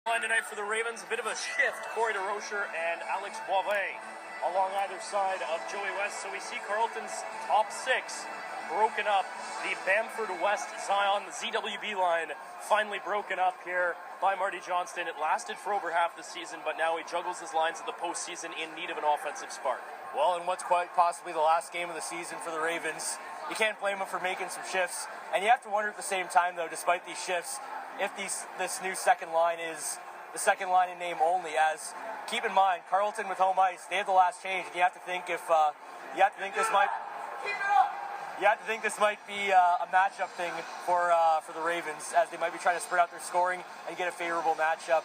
Tonight for the Ravens, a bit of a shift. Corey DeRocher and Alex Boivin along either side of Joey West. So we see Carleton's top six broken up. The Bamford West Zion ZWB line finally broken up here by Marty Johnston. It lasted for over half the season, but now he juggles his lines at the postseason in need of an offensive spark. Well, in what's quite possibly the last game of the season for the Ravens, you can't blame him for making some shifts. And you have to wonder at the same time, though, despite these shifts, if this new second line is the second line in name only. As keep in mind, Carleton with home ice, they have the last change, and you have to think this might be a matchup thing for the Ravens, as they might be trying to spread out their scoring and get a favorable matchup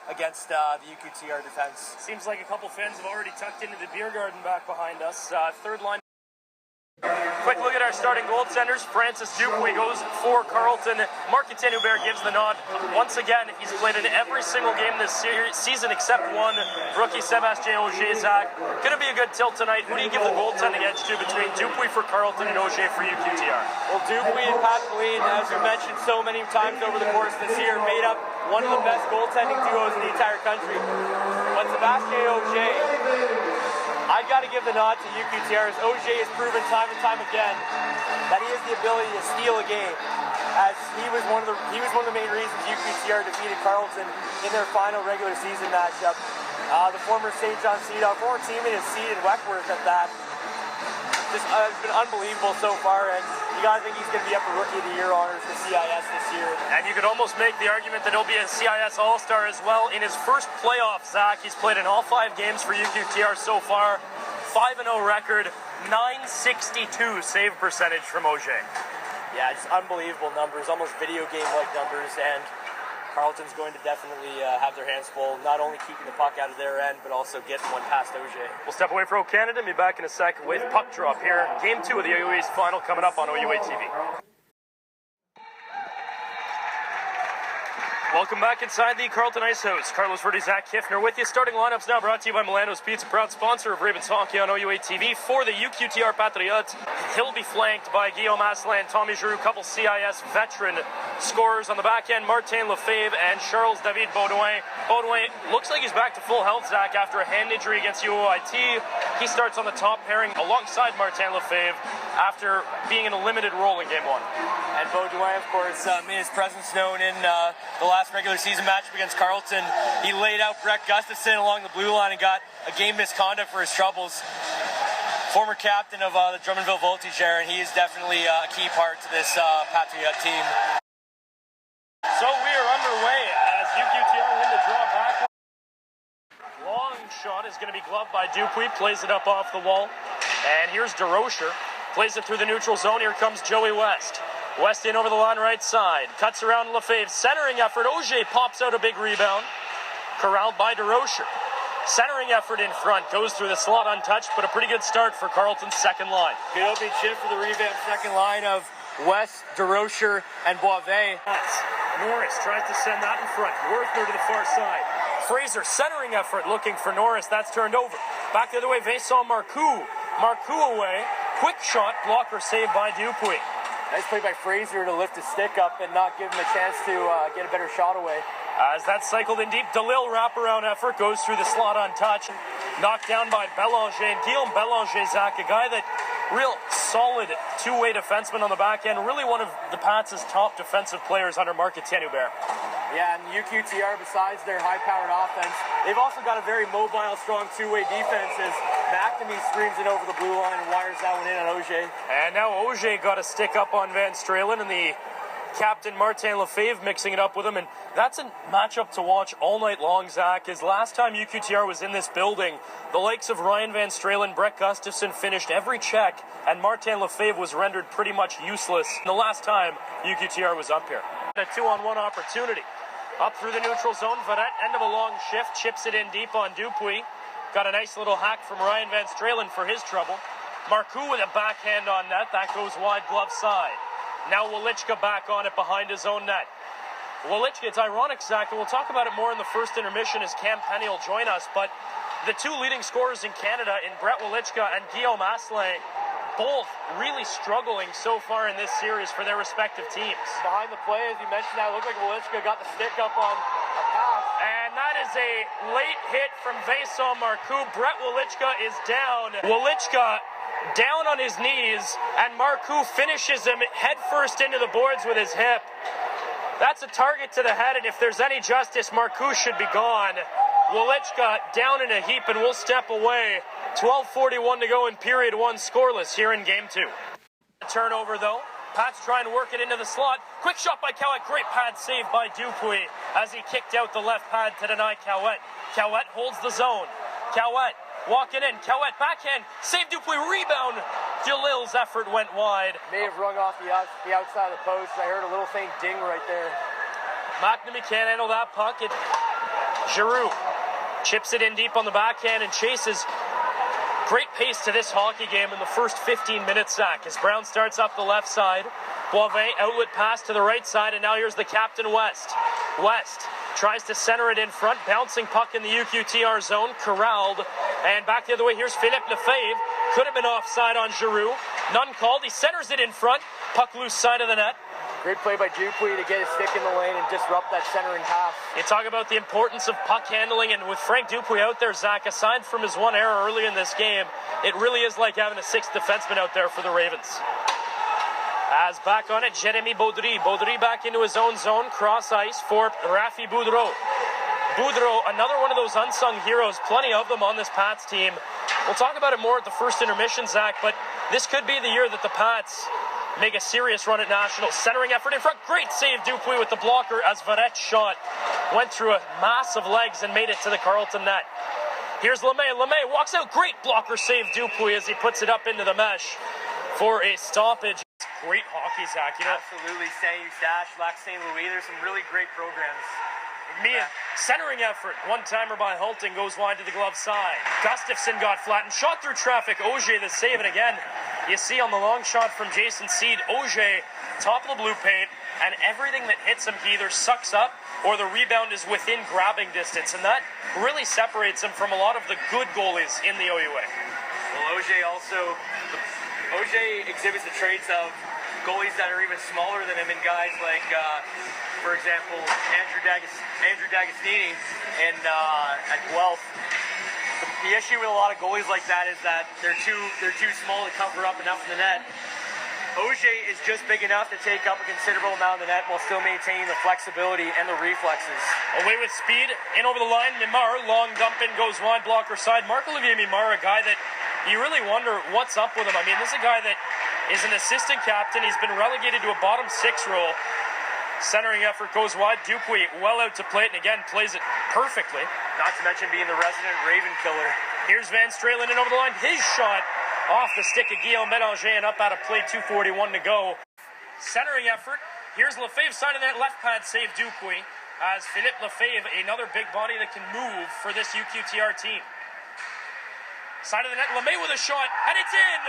against the UQTR defense. Seems like a couple fans have already tucked into the beer garden back behind us. Third line. Quick look at our starting goaltenders. Francis Dupuis goes for Carleton. Marc-Étienne Hubert gives the nod. Once again, he's played in every single game this season except one. Rookie Sébastien Auger. Zach, going to be a good tilt tonight. Who do you give the goaltending edge to between Dupuis for Carleton and Auger for UQTR? Well, Dupuis and Pat Colleen, as we mentioned so many times over the course of this year, made up one of the best goaltending duos in the entire country. But Sébastien Auger, I've got to give the nod to UQTR, as Auger has proven time and time again that he has the ability to steal a game, as he was one of the main reasons UQTR defeated Carleton in their final regular season matchup. The former St. John Sea Dog, former teammate of Seed and Weckworth at that. Just it's been unbelievable so far, and you got to think he's going to be up for Rookie of the Year honors for CIS this year. And you could almost make the argument that he'll be a CIS All-Star as well. In his first playoff, Zach, he's played in all 5 games for UQTR so far. 5-0 record, .962 save percentage from Auger. Yeah, just unbelievable numbers, almost video game-like numbers, and Carleton's going to definitely have their hands full, not only keeping the puck out of their end, but also getting one past Auger. We'll step away for O Canada and be back in a sec with Puck Drop here. Game 2 of the OUA's final coming up on OUA TV. Welcome back inside the Carleton Ice House. Carlos Verde, Zach Kiffner with you. Starting lineups now brought to you by Milando's Pizza, proud sponsor of Ravens Hockey on OUA TV. For the UQTR Patriots, he'll be flanked by Guillaume Asselin, Tommy Giroux, couple CIS veteran scorers on the back end, Martin Lefebvre and Charles David Baudouin. Baudouin looks like he's back to full health, Zach, after a hand injury against UOIT. He starts on the top pairing alongside Martin Lefebvre after being in a limited role in Game 1. And Baudouin, of course, made his presence known in the last regular season matchup against Carleton. He laid out Brett Gustafson along the blue line and got a game misconduct for his troubles. Former captain of the Drummondville Voltigeur, and he is definitely a key part to this Patriot team. So we are underway as UQTR win the draw back. Long shot is going to be gloved by Dupuis, plays it up off the wall. And here's DeRocher, plays it through the neutral zone. Here comes Joey West. West in over the line right side, cuts around Lefebvre, centering effort. Auger pops out a big rebound, corralled by DeRocher. Centering effort in front, goes through the slot untouched, but a pretty good start for Carleton's second line. Good opening shift for the revamped second line of West, DeRocher, and Boivin. Norris tries to send that in front. Worthner to the far side. Fraser centering effort looking for Norris. That's turned over. Back the other way, Vincent Marcoux. Marcoux away. Quick shot, blocker saved by Dupuis. Nice play by Fraser to lift his stick up and not give him a chance to get a better shot away. As that cycled in deep, DeLille wraparound effort goes through the slot untouched. Knocked down by Bélanger. And Guillaume Bélanger, Zach, a guy that real solid two-way defenseman on the back end. Really one of the Pats' top defensive players under Marc-Étienne Hubert. Yeah, and UQTR, besides their high-powered offense, they've also got a very mobile, strong two-way defense as McNamee screams it over the blue line and wires that one in on Auger. And now Auger got a stick up on Van Stralen, and the captain Martin Lefebvre mixing it up with him, and that's a matchup to watch all night long, Zach, as last time UQTR was in this building, the likes of Ryan Van Stralen, Brett Gustafson finished every check, and Martin Lefebvre was rendered pretty much useless the last time UQTR was up here. A 2-on-1 opportunity. Up through the neutral zone, Verrette, end of a long shift, chips it in deep on Dupuis. Got a nice little hack from Ryan Van Stralen for his trouble. Marcoux with a backhand on net, that goes wide glove side. Now Welichka back on it behind his own net. Welichka, it's ironic, Zach, and we'll talk about it more in the first intermission as Cam Penny will join us, but the two leading scorers in Canada in Brett Welichka and Guillaume Asselin both really struggling so far in this series for their respective teams. Behind the play, as you mentioned, that looked like Wolichka got the stick up on a pass. And that is a late hit from Vincent Marcoux. Brett Wolichka is down. Wolichka down on his knees, and Marcoux finishes him head first into the boards with his hip. That's a target to the head, and if there's any justice, Marcoux should be gone. Wolichka down in a heap, and we'll step away. 12:41 to go in period one, scoreless here in game two. Turnover, though. Pat's trying to work it into the slot. Quick shot by Cowett. Great pad save by Dupuis as he kicked out the left pad to deny Cowett. Cowett holds the zone. Cowett walking in. Cowett backhand. Save Dupuis. Rebound. Jalil's effort went wide. May have rung off the outside of the post. I heard a little faint ding right there. McNamee can't handle that puck. Giroux chips it in deep on the backhand and chases. Great pace to this hockey game in the first 15 minutes, Zach, as Brown starts up the left side. Boivin, outlet pass to the right side, and now here's the captain, West. West tries to center it in front, bouncing puck in the UQTR zone, corralled, and back the other way, here's Philippe Lefebvre. Could have been offside on Giroux. None called. He centers it in front. Puck loose side of the net. Great play by Dupuis to get his stick in the lane and disrupt that centering pass. You talk about the importance of puck handling, and with Frank Dupuis out there, Zach, aside from his one error early in this game, it really is like having a sixth defenseman out there for the Ravens. As back on it, Jeremy Baudry. Baudry back into his own zone, cross ice for Rafi Boudreau. Boudreau, another one of those unsung heroes, plenty of them on this Pats team. We'll talk about it more at the first intermission, Zach, but this could be the year that the Pats make a serious run at nationals. Centering effort in front. Great save, Dupuis with the blocker as Varet's shot went through a mass of legs and made it to the Carleton net. Here's LeMay. LeMay walks out. Great blocker save, Dupuis, as he puts it up into the mesh for a stoppage. Great hockey, Zach. You know, absolutely. Saint Eustache, Lac St. Louis. There's some really great programs. Centering effort. One-timer by Hulting goes wide to the glove side. Gustafson got flattened. Shot through traffic. Auger the save, and again, you see on the long shot from Jason Seed, Auger, top of the blue paint, and everything that hits him, he either sucks up or the rebound is within grabbing distance, and that really separates him from a lot of the good goalies in the OUA. Well, Auger exhibits the traits of goalies that are even smaller than him, and guys like, for example, Andrew D'Agostini at Guelph. The issue with a lot of goalies like that is that they're too small to cover up enough in the net. Auger is just big enough to take up a considerable amount of the net while still maintaining the flexibility and the reflexes. Away with speed, in over the line, Mimar, long dump in, goes wide, blocker side. Marc-Olivier Mimar, a guy that you really wonder what's up with him. I mean, this is a guy that is an assistant captain. He's been relegated to a bottom six role. Centering effort goes wide. Dupuis well out to play it, and again, plays it perfectly. Not to mention being the resident Raven killer. Here's Van Stralen in over the line. His shot off the stick of Guillaume Mélanger and up out of play, 2:41 to go. Centering effort. Here's Lefebvre side of that left pad save Dupuis as Philippe Lefebvre, another big body that can move for this UQTR team. Side of the net, LeMay with a shot, and it's in!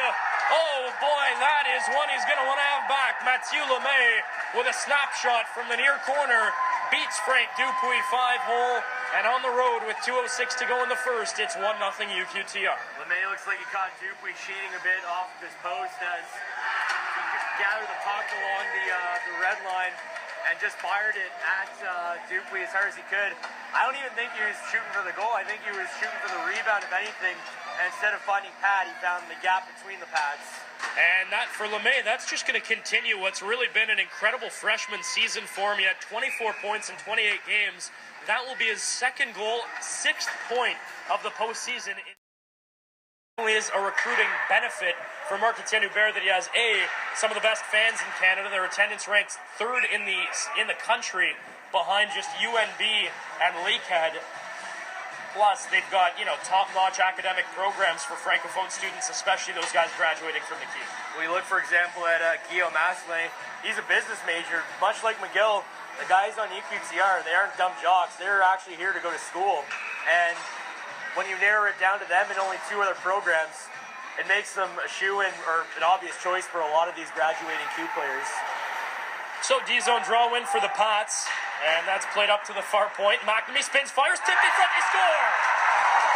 Oh boy, that is one he's going to want to have back. Mathieu LeMay with a snapshot from the near corner beats Frank Dupuis 5-hole, and on the road with 2:06 to go in the first, it's 1-0 UQTR. LeMay looks like he caught Dupuis cheating a bit off of his post as he gathered the puck along the red line and just fired it at Dupuis as hard as he could. I don't even think he was shooting for the goal. I think he was shooting for the rebound, if anything. And instead of finding pad, he found the gap between the pads. And that for LeMay, that's just going to continue what's really been an incredible freshman season for him. He had 24 points in 28 games. That will be his second goal, 6th point of the postseason. It is a recruiting benefit for Marc-Etienne Hubert that he has some of the best fans in Canada. Their attendance ranks 3rd in the country, behind just UNB and Lakehead. Plus, they've got, top-notch academic programs for Francophone students, especially those guys graduating from the Key. We look, for example, at Guillaume Asselin. He's a business major. Much like McGill, the guys on UQTR, they aren't dumb jocks. They're actually here to go to school. And when you narrow it down to them and only 2 other programs, it makes them a shoe-in or an obvious choice for a lot of these graduating Q players. So D-zone draw win for the Pats, and that's played up to the far point. McNamee spins, fires, tipped in front, they score!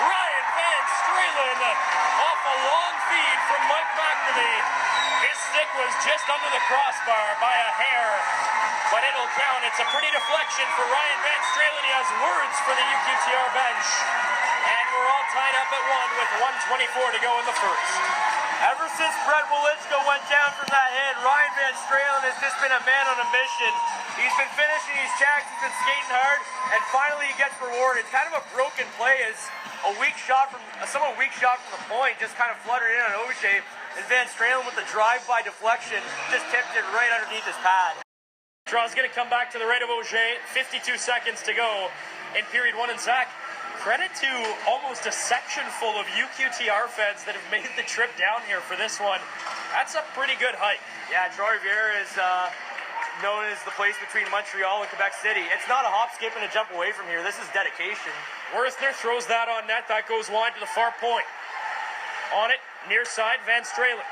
Ryan Van Stralen off a long feed from Mike McNamee. His stick was just under the crossbar by a hair, but it'll count. It's a pretty deflection for Ryan Van Stralen. He has words for the UQTR bench. And we're all tied up at 1 with 1:24 to go in the first. Ever since Brett Wolichka went down from that hit, Ryan Van Stralen has just been a man on a mission. He's been finishing these jacks, he's been skating hard, and finally he gets rewarded. It's kind of a broken play as a weak shot from the point just kind of fluttered in on O'Shea, and Van Stralen with the drive-by deflection just tipped it right underneath his pad. Draw's going to come back to the right of O'Shea. 52 seconds to go in period 1, and Zach, credit to almost a section full of UQTR fans that have made the trip down here for this one. That's a pretty good hike. Yeah, Trois-Rivières is known as the place between Montreal and Quebec City. It's not a hop, skip, and a jump away from here. This is dedication. Worthner throws that on net. That goes wide to the far point. On it, near side, Van Stralen.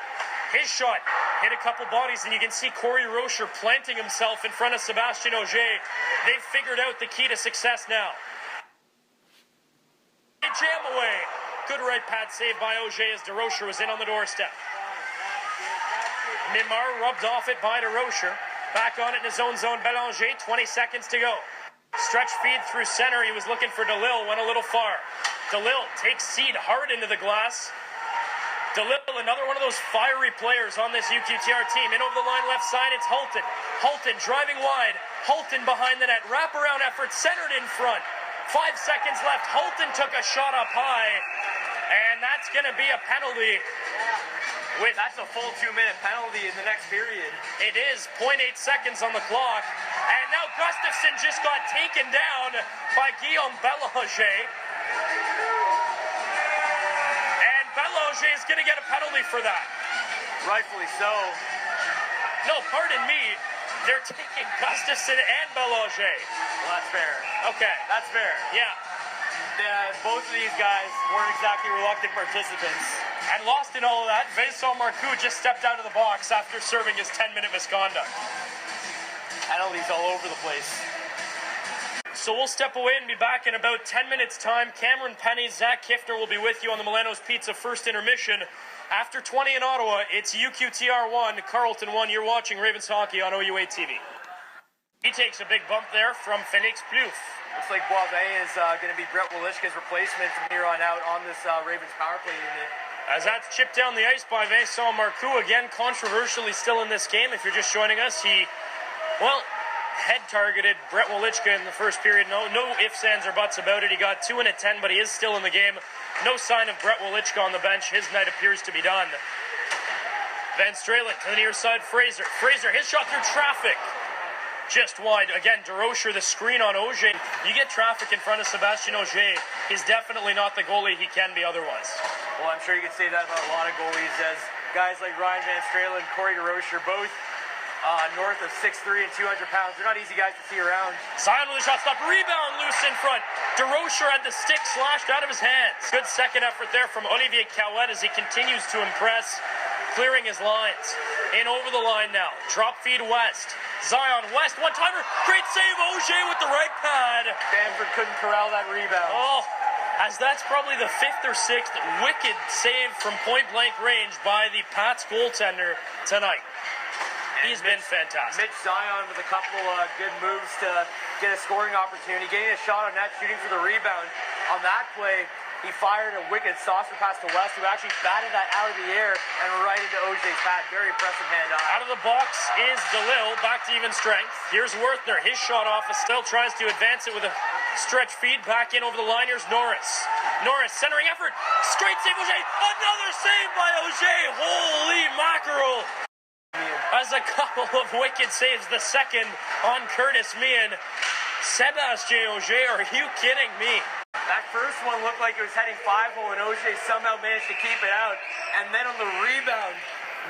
His shot hit a couple bodies, and you can see Corey Rocher planting himself in front of Sébastien Auger. They've figured out the key to success now. Jam away. Good right pad save by Auger as DeRocher was in on the doorstep. Mimar rubbed off it by DeRocher. Back on it in his own zone. Bélanger, 20 seconds to go. Stretch feed through center. He was looking for DeLille, went a little far. DeLille takes seed hard into the glass. DeLille, another one of those fiery players on this UQTR team. In over the line left side, it's Hulton. Hulton driving wide. Hulton behind the net. Wraparound effort centered in front. 5 seconds left. Hulton took a shot up high, and that's going to be a penalty. That's a full 2-minute penalty in the next period. It is 0.8 seconds on the clock, and now Gustafson just got taken down by Guillaume Bélanger. And Bélanger is going to get a penalty for that. Rightfully so. No, pardon me. They're taking Gustafson and Bélanger. Well, that's fair. Okay. That's fair. Yeah. Both of these guys weren't exactly reluctant participants. And lost in all of that, Vincent Marcoux just stepped out of the box after serving his 10-minute misconduct. Penalties all over the place. So we'll step away and be back in about 10 minutes' time. Cameron Penny, Zach Kiffner will be with you on the Milano's Pizza first intermission. After 20 in Ottawa, it's UQTR 1, Carleton 1. You're watching Ravens Hockey on OUA TV. He takes a big bump there from Félix Plouffe. Looks like Boivin is going to be Brett Wolichka's replacement from here on out on this Ravens power play unit. As that's chipped down the ice by Vincent Marcoux, again, controversially still in this game. If you're just joining us, he, head-targeted Brett Wolichka in the first period. No ifs, ands, or buts about it. He got 2 and a 10, but he is still in the game. No sign of Brett Wolichka on the bench. His night appears to be done. Van Stralen to the near side, Fraser. Fraser, his shot through traffic. Just wide. Again, DeRocher, the screen on Auger. You get traffic in front of Sébastien Auger. He's definitely not the goalie he can be otherwise. Well, I'm sure you could say that about a lot of goalies, as guys like Ryan Van Stralen, Corey DeRocher, both north of 6'3" and 200 pounds. They're not easy guys to see around. Zion with a shot stop. Rebound loose in front. DeRocher had the stick slashed out of his hands. Good second effort there from Olivier Cowett as he continues to impress, clearing his lines. In over the line now. Drop feed west. Zion west. One-timer. Great save. Auger with the right pad. Bamford couldn't corral that rebound. Oh, as that's probably the 5th or 6th wicked save from point-blank range by the Pats goaltender tonight. He's been fantastic. Mitch Zion with a couple good moves to get a scoring opportunity, getting a shot on net, shooting for the rebound. On that play, he fired a wicked saucer pass to West, who actually batted that out of the air and right into Auger's pad. Very impressive hand-eye. Out of the box is DeLille, back to even strength. Here's Worthner. His shot off, still tries to advance it with a stretch feed. Back in over the line. Here's Norris. Norris, centering effort. Straight save, Auger. Another save by Auger. Holy mackerel. As a couple of wicked saves, the second on Curtis Meehan. Sébastien Auger, are you kidding me? That first one looked like it was heading 5-hole, and Auger somehow managed to keep it out. And then on the rebound,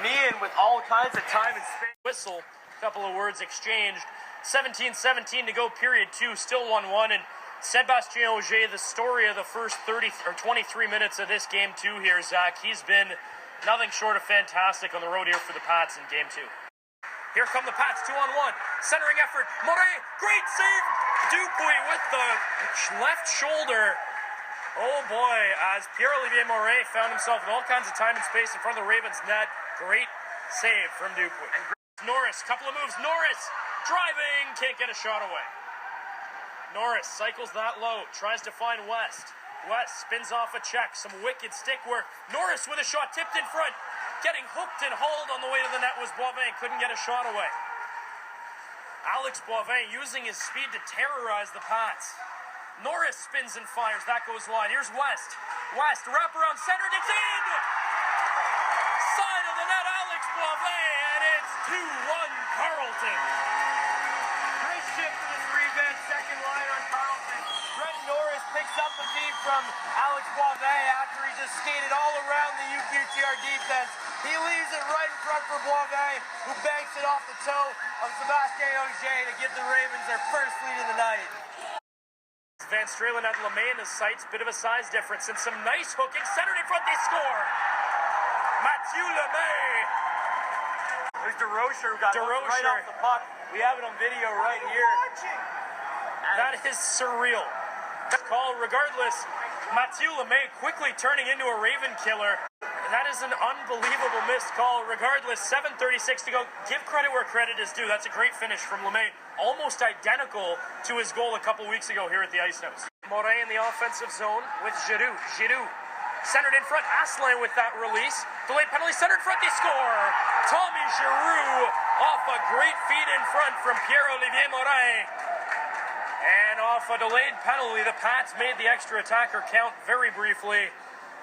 Meehan with all kinds of time and space. Whistle, a couple of words exchanged. 17-17 to go, period 2, still 1-1. And Sébastien Auger, the story of the first 23 minutes of this game 2 here, Zach. He's been nothing short of fantastic on the road here for the Pats in game 2. Here come the Pats, 2-on-1. Centering effort. Moret, great save. Dupuis with the left shoulder. Oh boy, as Pierre-Olivier Morin found himself with all kinds of time and space in front of the Ravens' net. Great save from Dupuis. And Norris, couple of moves. Norris driving, can't get a shot away. Norris cycles that low, tries to find West. West spins off a check, some wicked stick work. Norris with a shot tipped in front. Getting hooked and hauled on the way to the net was Boivin, couldn't get a shot away. Alex Boivin using his speed to terrorize the Pats. Norris spins and fires, that goes wide. Here's West. West, wraparound centered, it's in! Side of the net, Alex Boivin, and it's 2-1 Carleton. Nice shift to this revenge second line on Carleton. Brent Norris picks up the feed from Alex Boivin after he just skated all around the UQTR defense. He leaves it right in front for Boivin, who banks it off the toe of Sébastien Auger to give the Ravens their first lead of the night. Van Stralen at LeMay in his sights, bit of a size difference, and some nice hooking, centered in front, they score! Mathieu LeMay! There's DeRocher who got right off the puck. We have it on video right here. That is surreal. Call regardless, Mathieu LeMay quickly turning into a Raven killer. That is an unbelievable missed call. Regardless, 7:36 to go. Give credit where credit is due. That's a great finish from LeMay. Almost identical to his goal a couple weeks ago here at the Ice House. Morin in the offensive zone with Giroux. Giroux centered in front. Asselin with that release. Delayed penalty, centered in front. They score. Tommy Giroux off a great feed in front from Pierre-Olivier Morin. And off a delayed penalty, the Pats made the extra attacker count very briefly.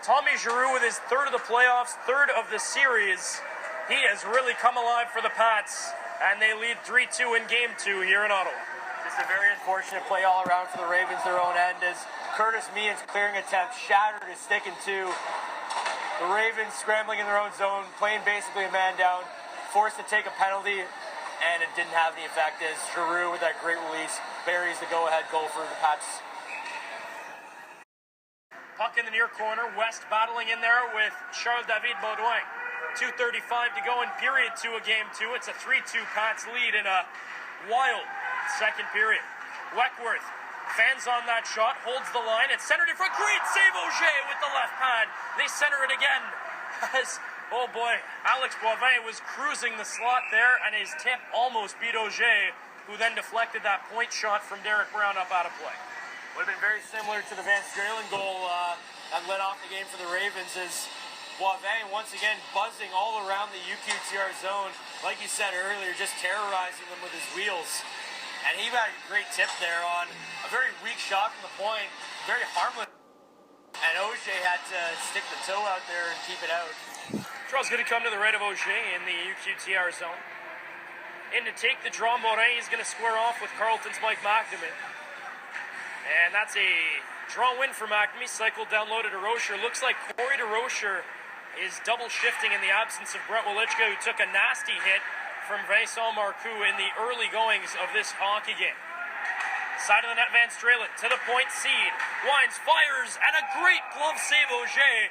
Tommy Giroux with his third of the playoffs, third of the series. He has really come alive for the Pats, and they lead 3-2 in Game 2 here in Ottawa. Just a very unfortunate play all around for the Ravens, their own end, as Curtis Meehan's clearing attempt shattered his stick in two. The Ravens scrambling in their own zone, playing basically a man down, forced to take a penalty, and it didn't have the effect as Giroux with that great release buries the go-ahead goal for the Pats. Puck in the near corner. West battling in there with Charles-David Baudouin. 2:35 to go in period 2 of Game 2. It's a 3-2 Pats lead in a wild second period. Weckworth fans on that shot, holds the line. It's centered in front. Great save, Auger with the left pad. They center it again as, oh boy, Alex Boivin was cruising the slot there, and his tip almost beat Auger, who then deflected that point shot from Derek Brown up out of play. Would have been very similar to the Van Stralen goal that led off the game for the Ravens, as Boivin once again buzzing all around the UQTR zone. Like you said earlier, just terrorizing them with his wheels. And he had a great tip there on a very weak shot from the point, very harmless. And Auger had to stick the toe out there and keep it out. Draw's going to come to the right of Auger in the UQTR zone. In to take the draw, Morin is going to square off with Carleton's Mike McNamee. And that's a draw win for McNamee. Cycled down low to DeRocher. Looks like Corey DeRocher is double shifting in the absence of Brett Wolichka, who took a nasty hit from Vincent Marcoux in the early goings of this hockey game. Side of the net, Van Stralen to the point, Seed winds, fires, and a great glove save, Auger.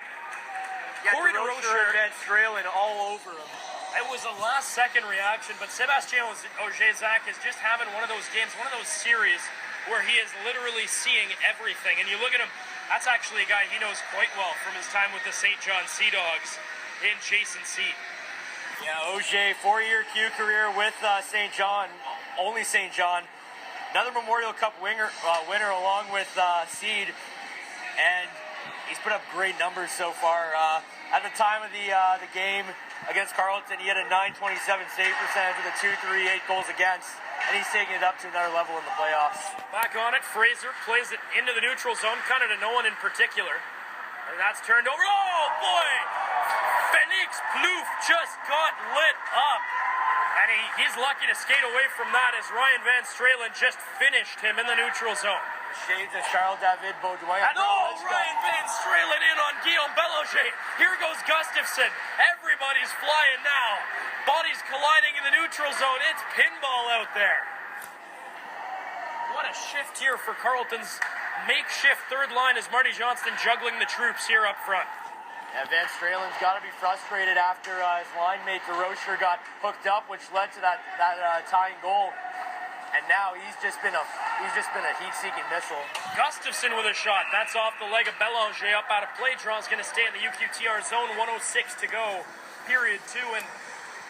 Corey DeRocher and Van Stralen all over him. It was a last-second reaction, but Sébastien Auger, Zach, is just having one of those games, one of those series where he is literally seeing everything. And you look at him, that's actually a guy he knows quite well from his time with the St. John Sea Dogs in Jason Seed. Yeah, Auger, 4-year Q career with St. John, only St. John. Another Memorial Cup winner along with Seed, and he's put up great numbers so far. At the time of the game against Carleton, he had a .927 save percentage with a .238 goals against. And he's taking it up to another level in the playoffs. Back on it, Fraser plays it into the neutral zone, kind of to no one in particular. And that's turned over. Oh, boy! Felix Plouffe just got lit up. And he's lucky to skate away from that as Ryan Van Stralen just finished him in the neutral zone. Shades of Charles-David Baudouin. And Ryan Van Stralen in on Guillaume Belanger. Here goes Gustafsson. Everybody's flying now. Bodies colliding in the neutral zone. It's pinball out there. What a shift here for Carleton's makeshift third line as Marty Johnston juggling the troops here up front. Yeah, Van Stralen's got to be frustrated after his line mate DeRocher got hooked up, which led to that tying goal. and now he's just been a heat-seeking missile. Gustafson with a shot. That's off the leg of Belanger. Up out of play. Draw's going to stay in the UQTR zone. 1:06 to go. Period 2. And